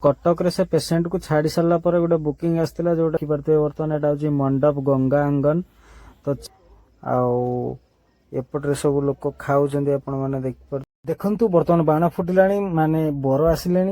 कटक रे से पेसेंट को छाड़ी सारा पर गोटे बुकिंग आसला जो देखिए बर्तमान यहाँ हूँ मंडप गंगा आंगन तो एपटे सब लोक खाऊ आपण मैंने देखु बर्तमान बाण फुटिला माने बर आसिले।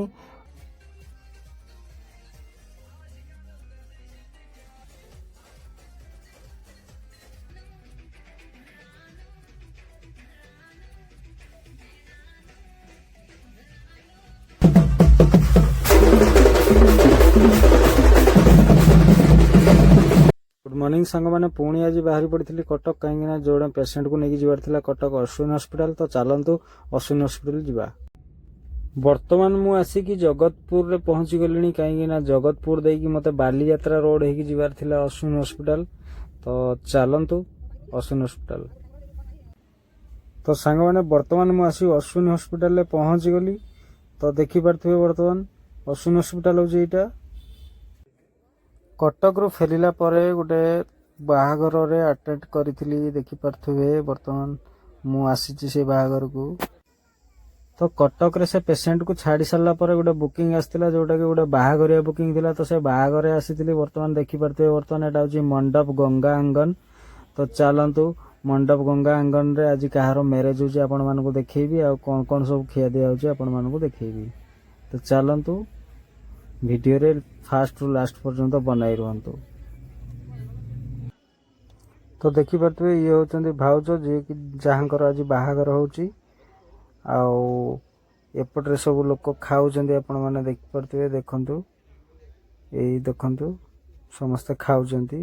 गुड मॉर्निंग सांग मैंने पुणी आज बाहरी पड़ी कटक कहीं जो पेसेंट को लेकिन जबार कटक अश्विन हॉस्पिटल तो चलतु अश्विन हॉस्पिटल जावा। बर्तमान मु आसिकी जगतपुर रे पहुंची गलिनी कहीं जगतपुर देकी मते बालीयात्रा रोड होगी जबार थिला अश्विन हॉस्पिटल तो चलतु अश्विन हॉस्पिटल। तो सांग मैंने बर्तमान मु आसी अश्विन हॉस्पिटल रे पहुंची गली तो देखी पारे बर्तमान अश्विन हॉस्पिटल हूँ यहाँ कटक रू फेरिला परे गोटे बाहागर रे अटेंड करी देखी पारे बर्तमान मु आसी से बाहागर को तो कटक रे से पेसेंट को छाड़ी सारा पर गोटे बुकिंग आसला जोटा कि गोटे बाहागरिया बुकिंग थिला तो से बाहागर आसी बर्तमान देखी पारे बर्तमान यहाँ हूँ मंडप गंगा आंगन तो चलतु मंडप गंगा आंगन रे आज कहार मैरेज होची आपण मानकु देखैबी आ कोन कोन सब खिया दिया होची आपण मानकु देखैबी तो चलतु वीडियो रे फास्ट रु लास्ट पर्यंत बनाई रहंतु। तो देखी पारे ये होचंदी भाउज जे कि जहाँकर आज बाहागर होची आउ एपटे सब लोक खाऊचंदी आपण माने देखि पारे देखंतु एई देखंतु समस्त खाऊचंदी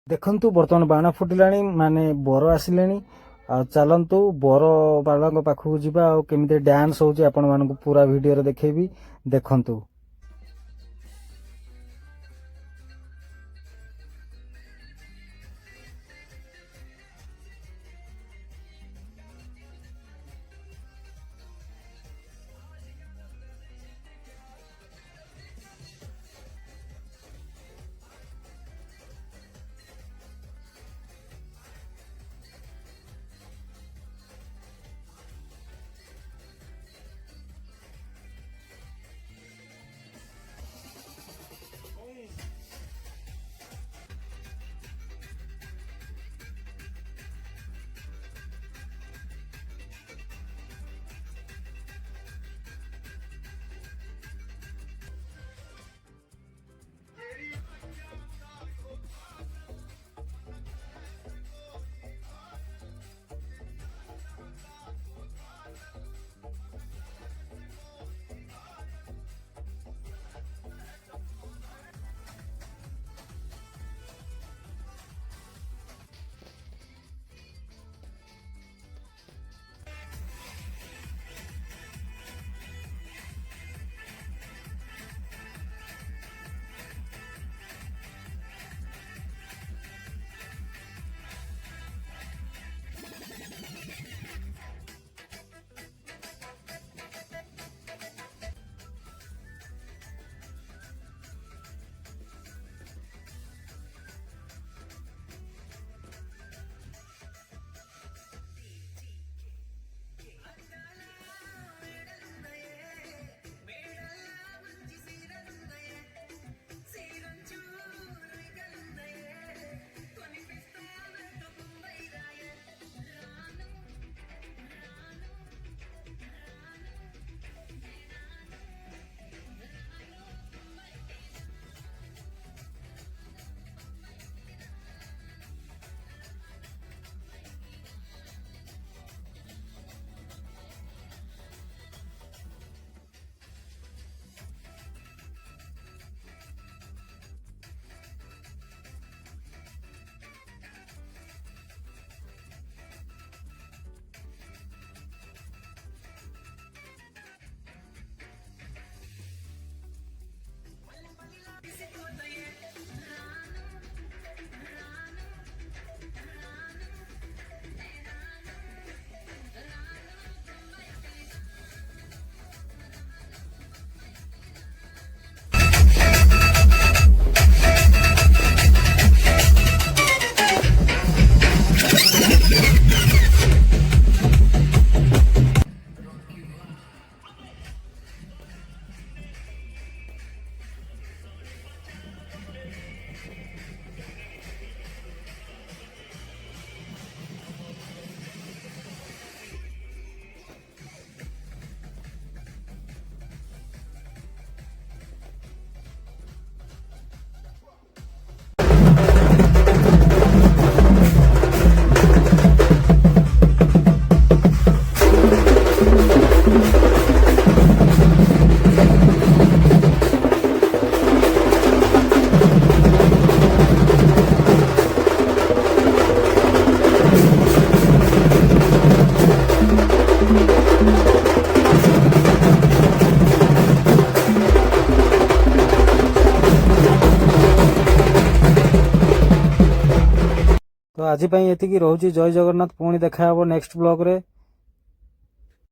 देखंतु बर्तमान बाण फुटिला माने बर आसिले चलतु बर बाला पाखक जावा केमी डांस होची आपण मानकु पूरा वीडियो रे देखैबी देखंतु। ଆଜି ପାଇଁ ଏତିକି ରହୁଛି। ଜୟ ଜଗନ୍ନାଥ। ପୁଣି ଦେଖା ହବ ନେକ୍ସଟ ବ୍ଲଗରେ।